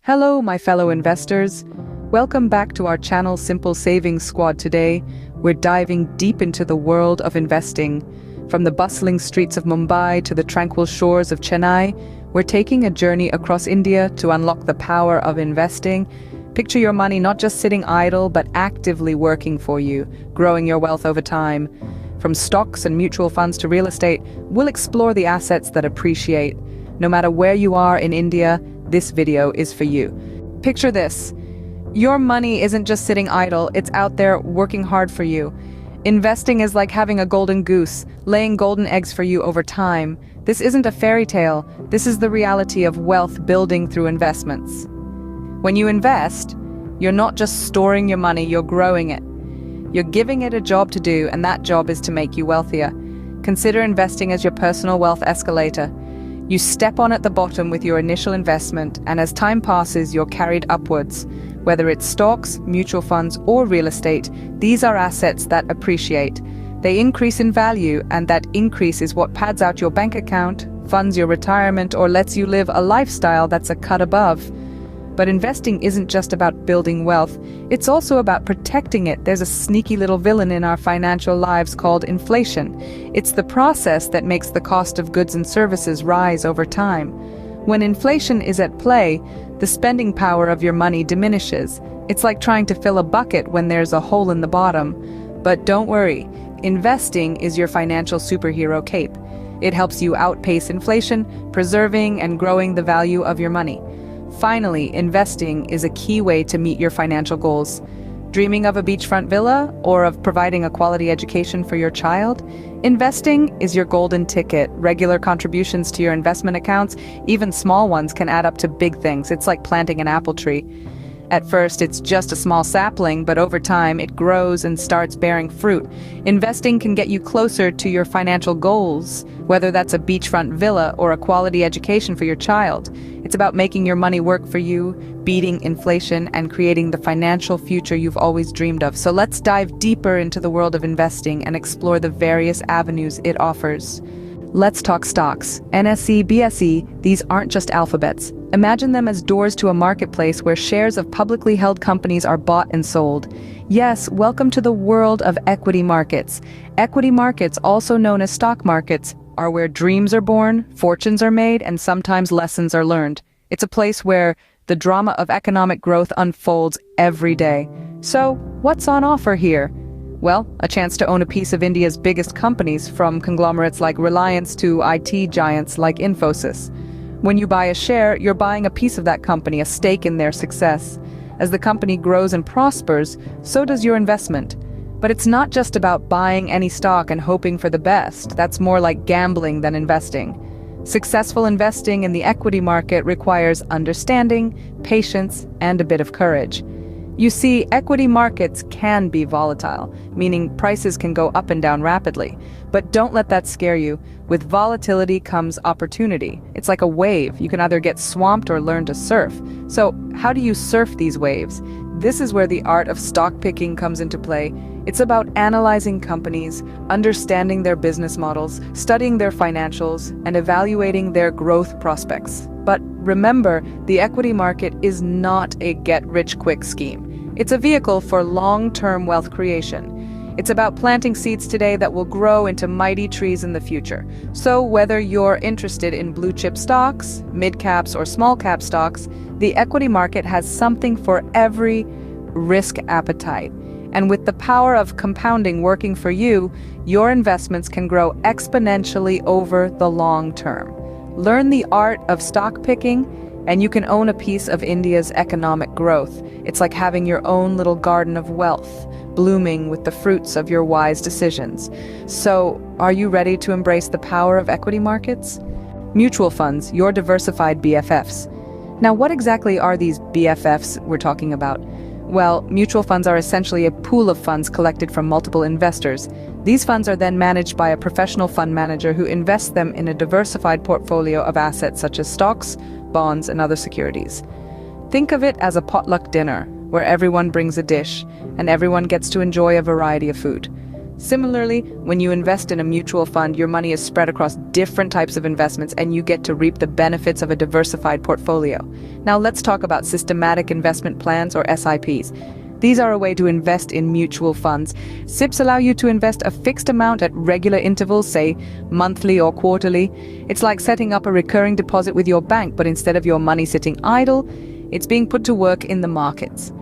Hello, my fellow investors. Welcome back to our channel Simple Savings Squad. Today, we're diving deep into the world of investing. From the bustling streets of Mumbai to the tranquil shores of Chennai, we're taking a journey across India to unlock the power of investing. Picture your money not just sitting idle, but actively working for you, growing your wealth over time. From stocks and mutual funds to real estate, we'll explore the assets that appreciate. No matter where you are in India, this video is for you. Picture this. Your money isn't just sitting idle, it's out there working hard for you. Investing is like having a golden goose, laying golden eggs for you over time. This isn't a fairy tale, this is the reality of wealth building through investments. When you invest, you're not just storing your money, you're growing it. You're giving it a job to do, and that job is to make you wealthier. Consider investing as your personal wealth escalator. You step on at the bottom with your initial investment, and as time passes, you're carried upwards. Whether it's stocks, mutual funds, or real estate, these are assets that appreciate. They increase in value, and that increase is what pads out your bank account, funds your retirement, or lets you live a lifestyle that's a cut above. But investing isn't just about building wealth, it's also about protecting it. There's a sneaky little villain in our financial lives called inflation. It's the process that makes the cost of goods and services rise over time. When inflation is at play, the spending power of your money diminishes. It's like trying to fill a bucket when there's a hole in the bottom. But don't worry, investing is your financial superhero cape. It helps you outpace inflation, preserving and growing the value of your money. Finally, investing is a key way to meet your financial goals. Dreaming of a beachfront villa or of providing a quality education for your child? Investing is your golden ticket. Regular contributions to your investment accounts, even small ones, can add up to big things. It's like planting an apple tree. At first, it's just a small sapling, but over time, it grows and starts bearing fruit. Investing can get you closer to your financial goals, whether that's a beachfront villa or a quality education for your child. It's about making your money work for you, beating inflation, and creating the financial future you've always dreamed of. So let's dive deeper into the world of investing and explore the various avenues it offers. Let's talk stocks. NSE, BSE, these aren't just alphabets. Imagine them as doors to a marketplace where shares of publicly held companies are bought and sold. Yes, welcome to the world of equity markets. Equity markets, also known as stock markets, are where dreams are born, fortunes are made, and sometimes lessons are learned. It's a place where the drama of economic growth unfolds every day. So, what's on offer here? Well, a chance to own a piece of India's biggest companies, from conglomerates like Reliance to IT giants like Infosys. When you buy a share, you're buying a piece of that company, a stake in their success. As the company grows and prospers, so does your investment. But it's not just about buying any stock and hoping for the best. That's more like gambling than investing. Successful investing in the equity market requires understanding, patience, and a bit of courage. You see, equity markets can be volatile, meaning prices can go up and down rapidly. But don't let that scare you. With volatility comes opportunity. It's like a wave. You can either get swamped or learn to surf. So, how do you surf these waves? This is where the art of stock picking comes into play. It's about analyzing companies, understanding their business models, studying their financials, and evaluating their growth prospects. But remember, the equity market is not a get-rich-quick scheme. It's a vehicle for long-term wealth creation. It's about planting seeds today that will grow into mighty trees in the future. So whether you're interested in blue-chip stocks, mid-caps, or small-cap stocks, the equity market has something for every risk appetite. And with the power of compounding working for you, your investments can grow exponentially over the long term. Learn the art of stock picking, and you can own a piece of India's economic growth. It's like having your own little garden of wealth, blooming with the fruits of your wise decisions. So, are you ready to embrace the power of equity markets? Mutual funds, your diversified BFFs. Now, what exactly are these BFFs we're talking about? Well, mutual funds are essentially a pool of funds collected from multiple investors. These funds are then managed by a professional fund manager who invests them in a diversified portfolio of assets such as stocks, bonds, and other securities. Think of it as a potluck dinner, where everyone brings a dish, and everyone gets to enjoy a variety of food. Similarly, when you invest in a mutual fund, your money is spread across different types of investments and you get to reap the benefits of a diversified portfolio. Now let's talk about systematic investment plans, or SIPs. These are a way to invest in mutual funds. SIPs allow you to invest a fixed amount at regular intervals, say monthly or quarterly. It's like setting up a recurring deposit with your bank, but instead of your money sitting idle, it's being put to work in the markets.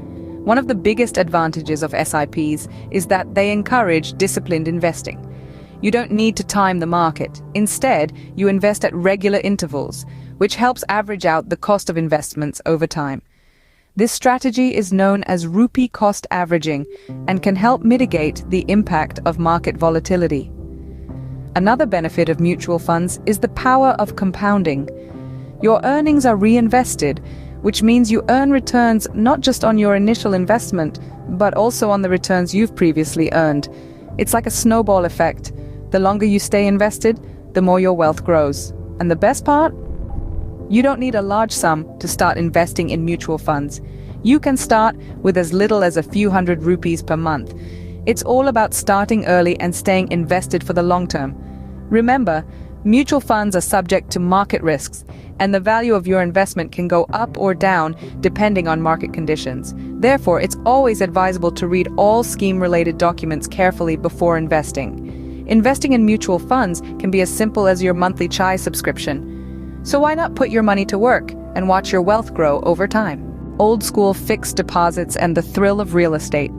One of the biggest advantages of SIPs is that they encourage disciplined investing. You don't need to time the market. Instead, you invest at regular intervals, which helps average out the cost of investments over time. This strategy is known as rupee cost averaging and can help mitigate the impact of market volatility. Another benefit of mutual funds is the power of compounding. Your earnings are reinvested, which means you earn returns not just on your initial investment, but also on the returns you've previously earned. It's like a snowball effect. The longer you stay invested, the more your wealth grows. And the best part? You don't need a large sum to start investing in mutual funds. You can start with as little as a few hundred rupees per month. It's all about starting early and staying invested for the long term. Remember, mutual funds are subject to market risks, and the value of your investment can go up or down depending on market conditions. Therefore, it's always advisable to read all scheme-related documents carefully before investing. Investing in mutual funds can be as simple as your monthly chai subscription. So why not put your money to work and watch your wealth grow over time? Old school fixed deposits and the thrill of real estate.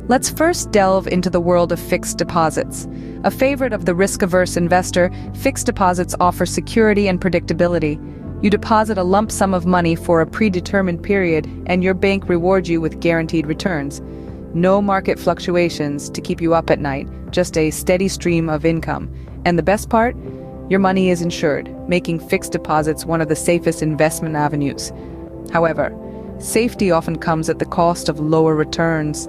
Let's first delve into the world of fixed deposits. A favorite of the risk-averse investor, fixed deposits offer security and predictability. You deposit a lump sum of money for a predetermined period, and your bank rewards you with guaranteed returns. No market fluctuations to keep you up at night, just a steady stream of income. And the best part? Your money is insured, making fixed deposits one of the safest investment avenues. However, safety often comes at the cost of lower returns.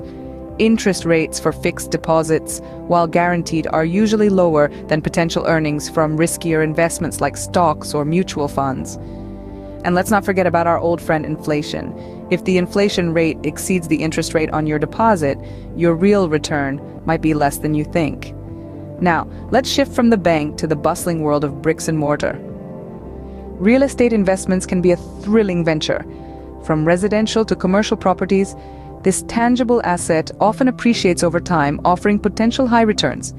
Interest rates for fixed deposits, while guaranteed, are usually lower than potential earnings from riskier investments like stocks or mutual funds. And let's not forget about our old friend inflation. If the inflation rate exceeds the interest rate on your deposit, your real return might be less than you think. Now, let's shift from the bank to the bustling world of bricks and mortar. Real estate investments can be a thrilling venture. From residential to commercial properties, this tangible asset often appreciates over time, offering potential high returns.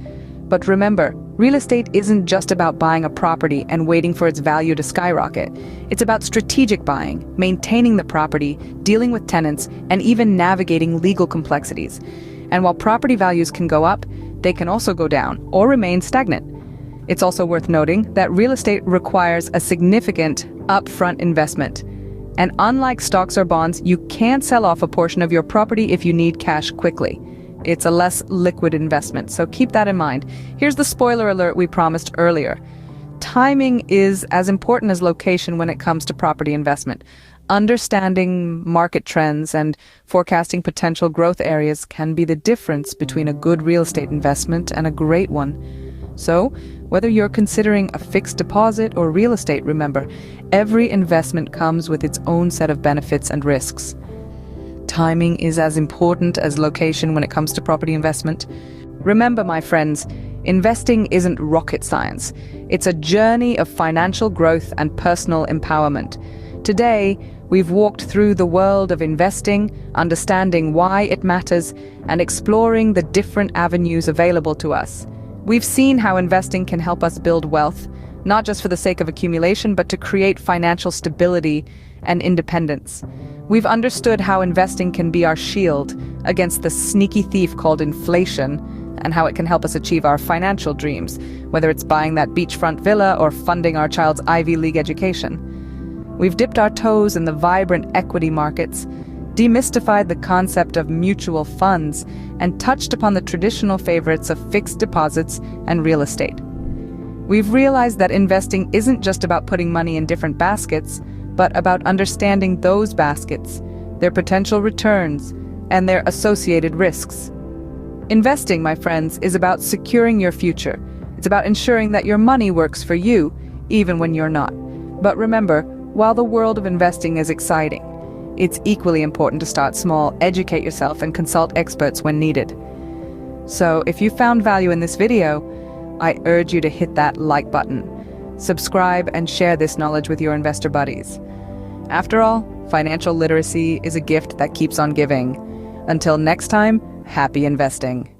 But remember, real estate isn't just about buying a property and waiting for its value to skyrocket. It's about strategic buying, maintaining the property, dealing with tenants, and even navigating legal complexities. And while property values can go up, they can also go down or remain stagnant. It's also worth noting that real estate requires a significant upfront investment. And unlike stocks or bonds, you can't sell off a portion of your property if you need cash quickly. It's a less liquid investment, so keep that in mind. Here's the spoiler alert we promised earlier. Timing is as important as location when it comes to property investment. Understanding market trends and forecasting potential growth areas can be the difference between a good real estate investment and a great one. So, whether you're considering a fixed deposit or real estate, remember, every investment comes with its own set of benefits and risks. Timing is as important as location when it comes to property investment. Remember, my friends, investing isn't rocket science. It's a journey of financial growth and personal empowerment. Today, we've walked through the world of investing, understanding why it matters, and exploring the different avenues available to us. We've seen how investing can help us build wealth, not just for the sake of accumulation, but to create financial stability and independence. We've understood how investing can be our shield against the sneaky thief called inflation, and how it can help us achieve our financial dreams, whether it's buying that beachfront villa or funding our child's Ivy League education. We've dipped our toes in the vibrant equity markets, demystified the concept of mutual funds, and touched upon the traditional favorites of fixed deposits and real estate. We've realized that investing isn't just about putting money in different baskets, but about understanding those baskets, their potential returns, and their associated risks. Investing, my friends, is about securing your future. It's about ensuring that your money works for you, even when you're not. But remember, while the world of investing is exciting, it's equally important to start small, educate yourself, and consult experts when needed. So if you found value in this video, I urge you to hit that like button, subscribe, and share this knowledge with your investor buddies. After all, financial literacy is a gift that keeps on giving. Until next time, happy investing.